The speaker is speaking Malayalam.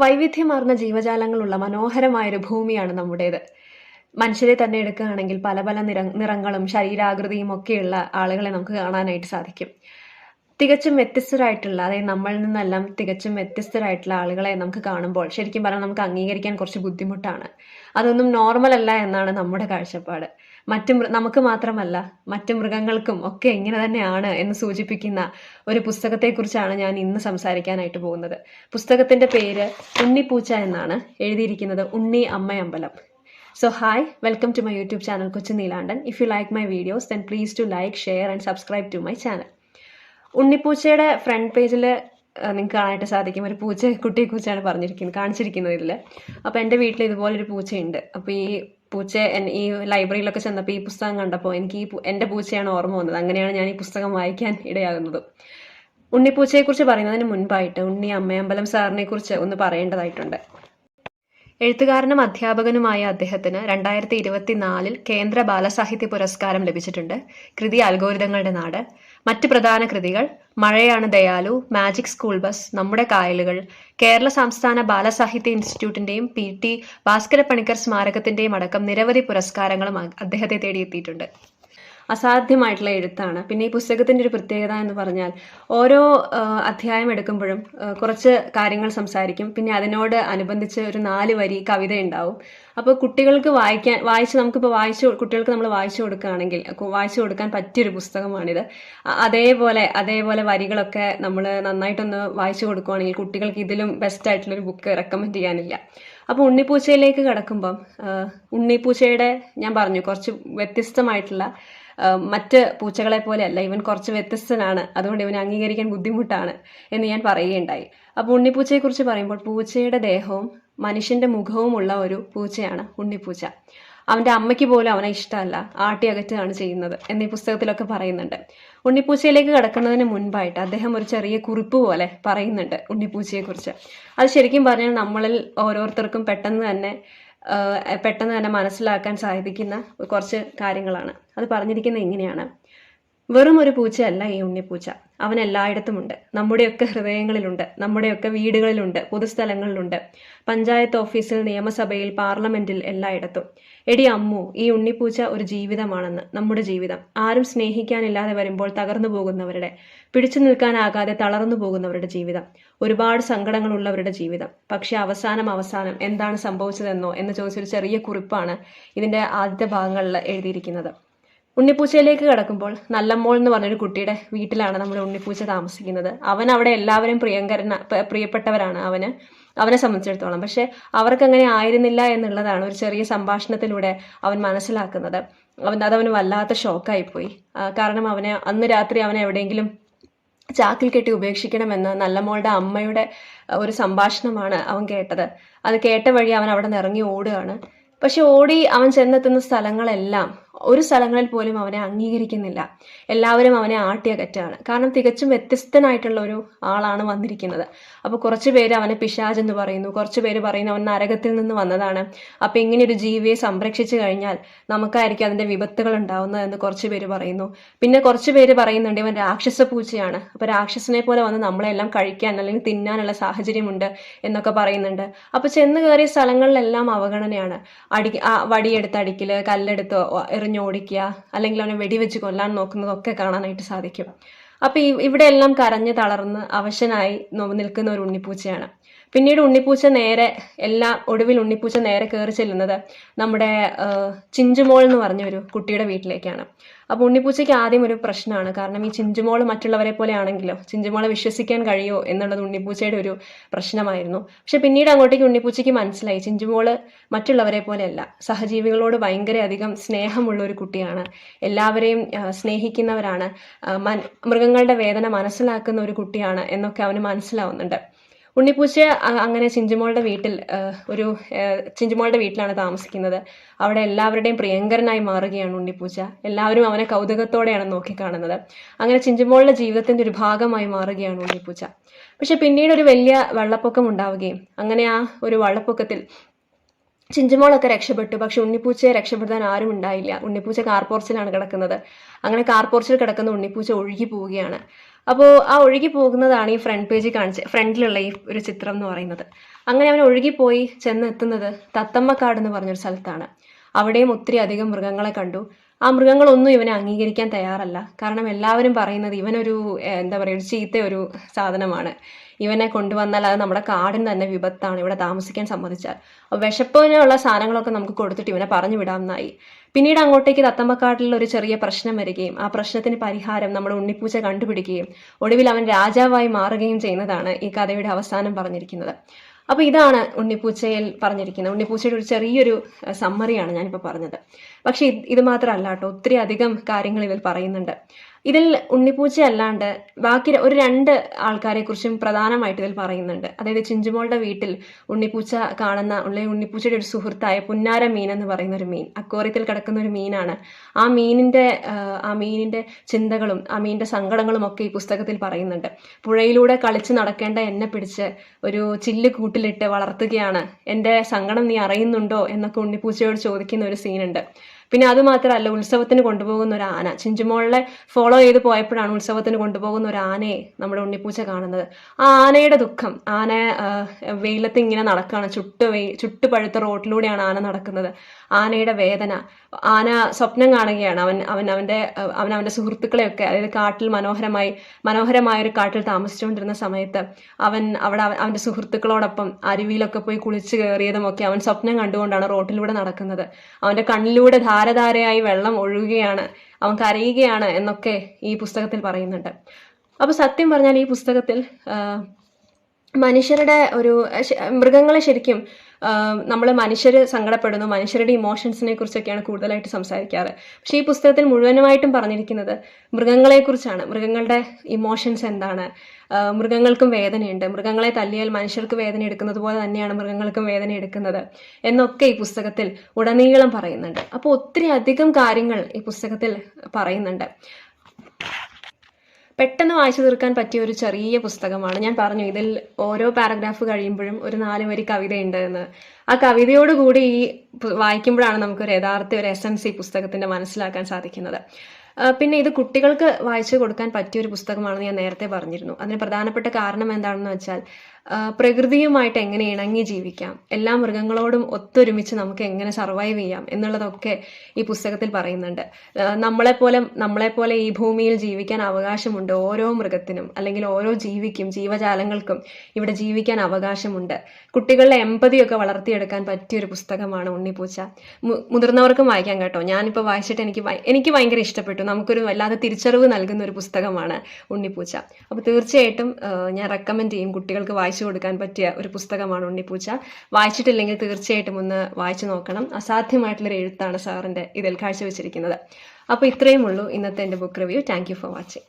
വൈവിധ്യമാർന്ന ജീവജാലങ്ങളുള്ള മനോഹരമായൊരു ഭൂമിയാണ് നമ്മുടേത്. മനുഷ്യരെ തന്നെ എടുക്കുകയാണെങ്കിൽ പല പല നിറങ്ങളും ശരീരാകൃതിയും ഒക്കെയുള്ള ആളുകളെ നമുക്ക് കാണാനായിട്ട് സാധിക്കും. തികച്ചും വ്യത്യസ്തരായിട്ടുള്ള, അതായത് നമ്മളിൽ നിന്നെല്ലാം തികച്ചും വ്യത്യസ്തരായിട്ടുള്ള ആളുകളെ നമുക്ക് കാണുമ്പോൾ ശരിക്കും പറഞ്ഞാൽ നമുക്ക് അംഗീകരിക്കാൻ കുറച്ച് ബുദ്ധിമുട്ടാണ്. അതൊന്നും നോർമൽ അല്ല എന്നാണ് നമ്മുടെ കാഴ്ചപ്പാട്. നമുക്ക് മാത്രമല്ല മറ്റു മൃഗങ്ങൾക്കും ഒക്കെ ഇങ്ങനെ തന്നെയാണ് എന്ന് സൂചിപ്പിക്കുന്ന ഒരു പുസ്തകത്തെക്കുറിച്ചാണ് ഞാൻ ഇന്ന് സംസാരിക്കാനായിട്ട് പോകുന്നത്. പുസ്തകത്തിന്റെ പേര് ഉണ്ണിപ്പൂച്ച എന്നാണ്. എഴുതിയിരിക്കുന്നത് ഉണ്ണി Ammayambalam. So hi, welcome to my YouTube channel Kochi Neelandan. If you like my videos, then please do like, share and subscribe to my channel. ഉണ്ണിപ്പൂച്ചയുടെ ഫ്രണ്ട് പേജിൽ നിങ്ങൾക്ക് കാണാനായിട്ട് സാധിക്കും. ഒരു കുട്ടിയെക്കുറിച്ചാണ് കാണിച്ചിരിക്കുന്നത് ഇതിൽ. അപ്പോൾ എൻ്റെ വീട്ടിൽ ഇതുപോലൊരു പൂച്ചയുണ്ട്. അപ്പോൾ ഈ പൂച്ച ഈ ലൈബ്രറിയിലൊക്കെ ചെന്നപ്പോൾ ഈ പുസ്തകം കണ്ടപ്പോൾ എനിക്ക് എൻ്റെ പൂച്ചയാണ് ഓർമ്മ വന്നത്. അങ്ങനെയാണ് ഞാൻ ഈ പുസ്തകം വായിക്കാൻ ഇടയാകുന്നത്. ഉണ്ണിപ്പൂച്ചയെക്കുറിച്ച് പറയുന്നതിന് മുൻപായിട്ട് ഉണ്ണി അമ്മയമ്പലം സാറിനെ കുറിച്ച് ഒന്ന് പറയേണ്ടതായിട്ടുണ്ട്. എഴുത്തുകാരനും അധ്യാപകനുമായ അദ്ദേഹത്തിന് 2024 കേന്ദ്ര ബാലസാഹിത്യ പുരസ്കാരം ലഭിച്ചിട്ടുണ്ട്. കൃതി അൽഗോരിതങ്ങളുടെ നാട്. മറ്റ് പ്രധാന കൃതികൾ മഴയാണ് ദയാലു, മാജിക് സ്കൂൾ ബസ്, നമ്മുടെ കായലുകൾ, കേരള സംസ്ഥാന ബാലസാഹിത്യ ഇൻസ്റ്റിറ്റ്യൂട്ടിന്റെയും PT ഭാസ്കര പണിക്കർ സ്മാരകത്തിന്റെയും അടക്കം നിരവധി പുരസ്കാരങ്ങളും അദ്ദേഹത്തെ തേടിയെത്തിയിട്ടുണ്ട്. അസാധ്യമായിട്ടുള്ള എഴുത്താണ്. പിന്നെ ഈ പുസ്തകത്തിന്റെ ഒരു പ്രത്യേകത എന്ന് പറഞ്ഞാൽ ഓരോ അധ്യായം എടുക്കുമ്പോഴും കുറച്ച് കാര്യങ്ങൾ സംസാരിക്കും. പിന്നെ അതിനോട് അനുബന്ധിച്ച് ഒരു 4 വരി കവിത ഉണ്ടാവും. അപ്പോൾ കുട്ടികൾക്ക് കുട്ടികൾക്ക് നമ്മൾ വായിച്ചു കൊടുക്കുകയാണെങ്കിൽ വായിച്ചു കൊടുക്കാൻ പറ്റിയൊരു പുസ്തകമാണിത്. അതേപോലെ വരികളൊക്കെ നമ്മൾ നന്നായിട്ടൊന്ന് വായിച്ചു കൊടുക്കുകയാണെങ്കിൽ കുട്ടികൾക്ക് ഇതിലും ബെസ്റ്റ് ആയിട്ടുള്ളൊരു ബുക്ക് റെക്കമെൻഡ് ചെയ്യാനില്ല. അപ്പോൾ ഉണ്ണിപ്പൂച്ചയിലേക്ക് കടക്കുമ്പം ഉണ്ണിപ്പൂച്ചയുടെ ഞാൻ പറഞ്ഞു കുറച്ച് വ്യത്യസ്തമായിട്ടുള്ള, മറ്റ് പൂച്ചകളെ പോലെയല്ല, ഇവൻ കുറച്ച് വ്യത്യസ്തനാണ്, അതുകൊണ്ട് ഇവനെ അംഗീകരിക്കാൻ ബുദ്ധിമുട്ടാണ് എന്ന് ഞാൻ പറയുകയുണ്ടായി. അപ്പോൾ ഉണ്ണിപ്പൂച്ചയെക്കുറിച്ച് പറയുമ്പോൾ പൂച്ചയുടെ ദേഹവും മനുഷ്യന്റെ മുഖവും ഉള്ള ഒരു പൂച്ചയാണ് ഉണ്ണിപ്പൂച്ച. അവന്റെ അമ്മയ്ക്ക് പോലും അവനെ ഇഷ്ടമല്ല, ആട്ടി അകറ്റുകയാണ് ചെയ്യുന്നത് എന്ന് ഈ പുസ്തകത്തിലൊക്കെ പറയുന്നുണ്ട്. ഉണ്ണിപ്പൂച്ചയിലേക്ക് കടക്കുന്നതിന് മുൻപായിട്ട് അദ്ദേഹം ഒരു ചെറിയ കുറിപ്പ് പോലെ പറയുന്നുണ്ട് ഉണ്ണിപ്പൂച്ചയെക്കുറിച്ച്. അത് ശരിക്കും പറഞ്ഞാൽ നമ്മളിൽ ഓരോരുത്തർക്കും പെട്ടെന്ന് തന്നെ മനസ്സിലാക്കാൻ സാധിക്കുന്ന കുറച്ച് കാര്യങ്ങളാണ്. അത് പറഞ്ഞിരിക്കുന്നത് ഇങ്ങനെയാണ്: വെറും ഒരു പൂച്ചയല്ല ഈ ഉണ്ണിപ്പൂച്ച, അവൻ എല്ലായിടത്തുമുണ്ട്. നമ്മുടെയൊക്കെ ഹൃദയങ്ങളിലുണ്ട്, നമ്മുടെയൊക്കെ വീടുകളിലുണ്ട്, പൊതുസ്ഥലങ്ങളിലുണ്ട്, പഞ്ചായത്ത് ഓഫീസിൽ, നിയമസഭയിൽ, പാർലമെന്റിൽ, എല്ലായിടത്തും. എടി അമ്മു, ഈ ഉണ്ണിപ്പൂച്ച ഒരു ജീവിതമാണെന്ന്, നമ്മുടെ ജീവിതം. ആരും സ്നേഹിക്കാനില്ലാതെ വരുമ്പോൾ തകർന്നു പോകുന്നവരുടെ, പിടിച്ചു നിൽക്കാനാകാതെ തളർന്നു പോകുന്നവരുടെ ജീവിതം, ഒരുപാട് സങ്കടങ്ങളുള്ളവരുടെ ജീവിതം. പക്ഷെ അവസാനം എന്താണ് സംഭവിച്ചതെന്നോ എന്ന് ചോദിച്ചൊരു ചെറിയ കുറിപ്പാണ് ഇതിന്റെ ആദ്യത്തെ ഭാഗങ്ങളിൽ എഴുതിയിരിക്കുന്നത്. ഉണ്ണിപ്പൂച്ചയിലേക്ക് കടക്കുമ്പോൾ നല്ലമ്മോൾ എന്ന് പറഞ്ഞൊരു കുട്ടിയുടെ വീട്ടിലാണ് നമ്മുടെ ഉണ്ണിപ്പൂച്ച താമസിക്കുന്നത്. അവൻ അവിടെ എല്ലാവരും പ്രിയപ്പെട്ടവരാണ് അവനെ സംബന്ധിച്ചിടത്തോളം. പക്ഷെ അവർക്ക് അങ്ങനെ ആയിരുന്നില്ല എന്നുള്ളതാണ് ഒരു ചെറിയ സംഭാഷണത്തിലൂടെ അവൻ മനസ്സിലാക്കുന്നത്. അതവന് വല്ലാത്ത ഷോക്കായിപ്പോയി. കാരണം അന്ന് രാത്രി അവനെ എവിടെയെങ്കിലും ചാക്കിൽ കെട്ടി ഉപേക്ഷിക്കണമെന്ന് നല്ലമ്മോളുടെ അമ്മയുടെ ഒരു സംഭാഷണമാണ് അവൻ കേട്ടത്. അത് കേട്ട വഴി അവൻ അവിടെ നിന്ന് ഇറങ്ങി ഓടുകയാണ്. പക്ഷെ അവൻ ചെന്നെത്തുന്ന സ്ഥലങ്ങളെല്ലാം, ഒരു സ്ഥലങ്ങളിൽ പോലും അവനെ അംഗീകരിക്കുന്നില്ല. എല്ലാവരും അവനെ ആട്ടിയകറ്റാണ്. കാരണം തികച്ചും വ്യത്യസ്തനായിട്ടുള്ള ഒരു ആളാണ് വന്നിരിക്കുന്നത്. അപ്പോൾ കുറച്ചു പേര് അവനെ പിശാച് എന്ന് പറയുന്നു, കുറച്ചു പേര് പറയുന്നു അവൻ നരകത്തിൽ നിന്ന് വന്നതാണ്. അപ്പൊ ഇങ്ങനെ ഒരു ജീവിയെ സംരക്ഷിച്ചു കഴിഞ്ഞാൽ നമുക്കായിരിക്കും അതിന്റെ വിപത്തുകൾ ഉണ്ടാവുന്നത് എന്ന് കുറച്ചു പേര് പറയുന്നു. പിന്നെ കുറച്ചു പേര് പറയുന്നുണ്ട് ഇവൻ രാക്ഷസ പൂച്ചയാണ്, അപ്പൊ രാക്ഷസനെ പോലെ വന്ന് നമ്മളെല്ലാം കഴിക്കാൻ അല്ലെങ്കിൽ തിന്നാനുള്ള സാഹചര്യമുണ്ട് എന്നൊക്കെ പറയുന്നുണ്ട്. അപ്പൊ ചെന്ന് കയറിയ സ്ഥലങ്ങളിലെല്ലാം അവഗണനയാണ്. വടിയെടുത്ത് അടിക്കല്, കല്ലെടുത്ത് എറിഞ്ഞോടിക്കുക, അല്ലെങ്കിൽ അവനെ വെടിവെച്ച് കൊല്ലാൻ നോക്കുന്നതൊക്കെ കാണാനായിട്ട് സാധിക്കും. അപ്പൊ ഇവിടെ എല്ലാം കരഞ്ഞ് തളർന്ന് അവശനായി നിൽക്കുന്ന ഒരു ഉണ്ണിപ്പൂച്ചയാണ്. പിന്നീട് ഒടുവിൽ ഉണ്ണിപ്പൂച്ച നേരെ കയറി ചെല്ലുന്നത് നമ്മുടെ ചിഞ്ചുമോൾ എന്ന് പറഞ്ഞ ഒരു കുട്ടിയുടെ വീട്ടിലേക്കാണ്. അപ്പൊ ഉണ്ണിപ്പൂച്ചയ്ക്ക് ആദ്യം ഒരു പ്രശ്നമാണ്. കാരണം ഈ ചിഞ്ചുമോൾ മറ്റുള്ളവരെ പോലെ ആണെങ്കിലോ ചിഞ്ചുമോളെ വിശ്വസിക്കാൻ കഴിയുമോ എന്നുള്ളത് ഉണ്ണിപ്പൂച്ചയുടെ ഒരു പ്രശ്നമായിരുന്നു. പക്ഷെ പിന്നീട് അങ്ങോട്ടേക്ക് ഉണ്ണിപ്പൂച്ചയ്ക്ക് മനസ്സിലായി ചിഞ്ചുമോള് മറ്റുള്ളവരെ പോലെയല്ല, സഹജീവികളോട് ഭയങ്കര അധികം സ്നേഹമുള്ള ഒരു കുട്ടിയാണ്, എല്ലാവരെയും സ്നേഹിക്കുന്നവരാണ്, മൃഗങ്ങളുടെ വേദന മനസ്സിലാക്കുന്ന ഒരു കുട്ടിയാണ് എന്നൊക്കെ അവന് മനസ്സിലാവുന്നുണ്ട്. ഉണ്ണിപ്പൂച്ച അങ്ങനെ ചിഞ്ചുമോളുടെ വീട്ടിലാണ് താമസിക്കുന്നത്. അവിടെ എല്ലാവരുടെയും പ്രിയങ്കരനായി മാറുകയാണ് ഉണ്ണിപ്പൂച്ച. എല്ലാവരും അവനെ കൗതുകത്തോടെയാണ് നോക്കിക്കാണുന്നത്. അങ്ങനെ ചിഞ്ചുമോളുടെ ജീവിതത്തിന്റെ ഒരു ഭാഗമായി മാറുകയാണ് ഉണ്ണിപ്പൂച്ച. പക്ഷെ പിന്നീട് ഒരു വലിയ വെള്ളപ്പൊക്കം ഉണ്ടാവുകയും അങ്ങനെ ആ ഒരു വെള്ളപ്പൊക്കത്തിൽ ചിഞ്ചുമോളൊക്കെ രക്ഷപ്പെട്ടു. പക്ഷെ ഉണ്ണിപ്പൂച്ചയെ രക്ഷപ്പെടുത്താൻ ആരും ഉണ്ടായില്ല. ഉണ്ണിപ്പൂച്ച കാർപോർച്ചിലാണ് കിടക്കുന്നത്. അങ്ങനെ കാർപോർച്ചിൽ കിടക്കുന്ന ഉണ്ണിപ്പൂച്ച ഒഴുകി പോവുകയാണ്. അപ്പോൾ ആ ഒഴുകി പോകുന്നതാണ് ഈ ഫ്രണ്ട് പേജിൽ ഫ്രണ്ടിലുള്ള ഈ ഒരു ചിത്രം എന്ന് പറയുന്നത്. അങ്ങനെ അവൻ ഒഴുകിപ്പോയി ചെന്നെത്തുന്നത് തത്തമ്മക്കാട് എന്ന് പറഞ്ഞൊരു സ്ഥലത്താണ്. അവിടെയും ഒത്തിരി അധികം മൃഗങ്ങളെ കണ്ടു. ആ മൃഗങ്ങളൊന്നും ഇവനെ അംഗീകരിക്കാൻ തയ്യാറല്ല. കാരണം എല്ലാവരും പറയുന്നത് ഇവനൊരു എന്താ പറയുക, ഒരു ചീത്ത ഒരു സാധനമാണ്. ഇവനെ കൊണ്ടുവന്നാൽ അത് നമ്മുടെ കാടിന് തന്നെ വിപത്താണ് ഇവിടെ താമസിക്കാൻ സമ്മതിച്ചാൽ. വിശപ്പിനുള്ള സാധനങ്ങളൊക്കെ നമുക്ക് കൊടുത്തിട്ട് ഇവനെ പറഞ്ഞു വിടാമെന്നായി. പിന്നീട് അങ്ങോട്ടേക്ക് തത്തമ്മക്കാട്ടിൽ ഒരു ചെറിയ പ്രശ്നം വരികയും ആ പ്രശ്നത്തിന് പരിഹാരം നമ്മുടെ ഉണ്ണിപ്പൂച്ച കണ്ടുപിടിക്കുകയും ഒടുവിൽ അവൻ രാജാവായി മാറുകയും ചെയ്യുന്നതാണ് ഈ കഥയുടെ അവസാനം പറഞ്ഞിരിക്കുന്നത്. അപ്പൊ ഇതാണ് ഉണ്ണിപ്പൂച്ചയിൽ പറഞ്ഞിരിക്കുന്നത്. ഉണ്ണിപ്പൂച്ചയുടെ ഒരു ചെറിയൊരു സമ്മറിയാണ് ഞാനിപ്പോൾ പറഞ്ഞത്. പക്ഷെ ഇത് മാത്രമല്ല കേട്ടോ, ഒത്തിരി അധികം കാര്യങ്ങൾ ഇതിൽ പറയുന്നുണ്ട്. ഇതിൽ ഉണ്ണിപ്പൂച്ച അല്ലാണ്ട് ബാക്കി ഒരു 2 ആൾക്കാരെ കുറിച്ചും പ്രധാനമായിട്ട് ഇതിൽ പറയുന്നുണ്ട്. അതായത് ചിഞ്ചുമോളുടെ വീട്ടിൽ ഉണ്ണിപ്പൂച്ച കാണുന്ന ഉണ്ണിപ്പൂച്ചയുടെ ഒരു സുഹൃത്തായ പുന്നാര മീൻ എന്ന് പറയുന്ന ഒരു മീൻ, അക്വേറിയത്തിൽ കിടക്കുന്ന ഒരു മീനാണ്. ആ മീനിന്റെ ചിന്തകളും ആ മീനിന്റെ സങ്കടങ്ങളും ഒക്കെ ഈ പുസ്തകത്തിൽ പറയുന്നുണ്ട്. പുഴയിലൂടെ കളിച്ച് നടക്കേണ്ട എന്നെ പിടിച്ച് ഒരു ചില്ല് കൂട്ടിലിട്ട് വളർത്തുകയാണ്, എൻ്റെ സങ്കടം നീ അറിയുന്നുണ്ടോ എന്നൊക്കെ ഉണ്ണിപ്പൂച്ചയോട് ചോദിക്കുന്ന ഒരു സീനുണ്ട്. പിന്നെ അത് മാത്രമല്ല, ഉത്സവത്തിന് കൊണ്ടുപോകുന്ന ഒരു ആന, ചിഞ്ചുമോളിനെ ഫോളോ ചെയ്ത് പോയപ്പോഴാണ് ഉത്സവത്തിന് കൊണ്ടുപോകുന്ന ഒരു ആനയെ നമ്മുടെ ഉണ്ണിപ്പൂച്ച കാണുന്നത്. ആ ആനയുടെ ദുഃഖം, ആന വെയിലത്ത് ഇങ്ങനെ നടക്കുകയാണ്, ചുട്ടുപഴുത്ത റോട്ടിലൂടെയാണ് ആന നടക്കുന്നത്. ആനയുടെ വേദന, ആന സ്വപ്നം കാണുകയാണ്. അവന്റെ സുഹൃത്തുക്കളെയൊക്കെ, അതായത് കാട്ടിൽ മനോഹരമായ ഒരു കാട്ടിൽ താമസിച്ചുകൊണ്ടിരുന്ന സമയത്ത് അവന്റെ സുഹൃത്തുക്കളോടൊപ്പം അരുവിയിലൊക്കെ പോയി കുളിച്ചു കയറിയതുമൊക്കെ അവൻ സ്വപ്നം കണ്ടുകൊണ്ടാണ് റോട്ടിലൂടെ നടക്കുന്നത്. അവന്റെ കണ്ണിലൂടെ ധാരധാരയായി വെള്ളം ഒഴുകുകയാണ്, അവൻ കരയുകയാണ് എന്നൊക്കെ ഈ പുസ്തകത്തിൽ പറയുന്നുണ്ട്. അപ്പൊ സത്യം പറഞ്ഞാൽ ഈ പുസ്തകത്തിൽ മൃഗങ്ങളെ ശരിക്കും നമ്മൾ മനുഷ്യർ സങ്കടപ്പെടുന്നു, മനുഷ്യരുടെ ഇമോഷൻസിനെ കുറിച്ചൊക്കെയാണ് കൂടുതലായിട്ട് സംസാരിക്കാറ്. പക്ഷെ ഈ പുസ്തകത്തിൽ മുഴുവനുമായിട്ടും പറഞ്ഞിരിക്കുന്നത് മൃഗങ്ങളെ കുറിച്ചാണ്. മൃഗങ്ങളുടെ ഇമോഷൻസ് എന്താണ്, മൃഗങ്ങൾക്കും വേദനയുണ്ട്, മൃഗങ്ങളെ തല്ലിയാൽ മനുഷ്യർക്ക് വേദന എടുക്കുന്നത് പോലെ തന്നെയാണ് മൃഗങ്ങൾക്കും വേദന എടുക്കുന്നത് എന്നൊക്കെ ഈ പുസ്തകത്തിൽ ഉടനീളം പറയുന്നുണ്ട്. അപ്പോൾ ഒത്തിരി അധികം കാര്യങ്ങൾ ഈ പുസ്തകത്തിൽ പറയുന്നുണ്ട്. പെട്ടെന്ന് വായിച്ചു തീർക്കാൻ പറ്റിയ ഒരു ചെറിയ പുസ്തകമാണ്. ഞാൻ പറഞ്ഞു ഇതിൽ ഓരോ പാരഗ്രാഫ് കഴിയുമ്പോഴും ഒരു 4 വരി കവിതയുണ്ട് എന്ന്. ആ കവിതയോടുകൂടി ഈ വായിക്കുമ്പോഴാണ് നമുക്കൊരു യഥാർത്ഥ ഒരു എസൻസ് ഈ പുസ്തകത്തിന്റെ മനസ്സിലാക്കാൻ സാധിക്കുന്നത്. പിന്നെ ഇത് കുട്ടികൾക്ക് വായിച്ചു കൊടുക്കാൻ പറ്റിയ ഒരു പുസ്തകമാണെന്ന് ഞാൻ നേരത്തെ പറഞ്ഞിരുന്നു. അതിന് പ്രധാനപ്പെട്ട കാരണം എന്താണെന്ന് വെച്ചാൽ പ്രകൃതിയുമായിട്ട് എങ്ങനെ ഇണങ്ങി ജീവിക്കാം, എല്ലാ മൃഗങ്ങളോടും ഒത്തൊരുമിച്ച് നമുക്ക് എങ്ങനെ സർവൈവ് ചെയ്യാം എന്നുള്ളതൊക്കെ ഈ പുസ്തകത്തിൽ പറയുന്നുണ്ട്. നമ്മളെപ്പോലെ ഈ ഭൂമിയിൽ ജീവിക്കാൻ അവകാശമുണ്ട് ഓരോ മൃഗത്തിനും, അല്ലെങ്കിൽ ഓരോ ജീവിക്കും, ജീവജാലങ്ങൾക്കും ഇവിടെ ജീവിക്കാൻ അവകാശമുണ്ട്. കുട്ടികളുടെ എമ്പതിയൊക്കെ വളർത്തിയെടുക്കാൻ പറ്റിയൊരു പുസ്തകമാണ് ഉണ്ണിപ്പൂച്ച. മുതിർന്നവർക്കും വായിക്കാം കേട്ടോ. ഞാനിപ്പോൾ വായിച്ചിട്ട് എനിക്ക് ഭയങ്കര ഇഷ്ടപ്പെട്ടു. നമുക്കൊരു വല്ലാതെ തിരിച്ചറിവ് നൽകുന്ന ഒരു പുസ്തകമാണ് ഉണ്ണിപ്പൂച്ച. അപ്പോൾ തീർച്ചയായിട്ടും ഞാൻ റെക്കമെൻഡ് ചെയ്യും, കുട്ടികൾക്ക് വായിച്ചു കൊടുക്കാൻ പറ്റിയ ഒരു പുസ്തകമാണ് ഉണ്ണിപ്പൂച്ച. വായിച്ചിട്ടില്ലെങ്കിൽ തീർച്ചയായിട്ടും ഒന്ന് വായിച്ചു നോക്കണം. അസാധ്യമായിട്ടുള്ളൊരു എഴുത്താണ് സാറിൻ്റെ ഇതിൽ കാഴ്ചവെച്ചിരിക്കുന്നത്. അപ്പോൾ ഇത്രയും ഉള്ളൂ ഇന്നത്തെ എൻ്റെ book review. Thank you for watching.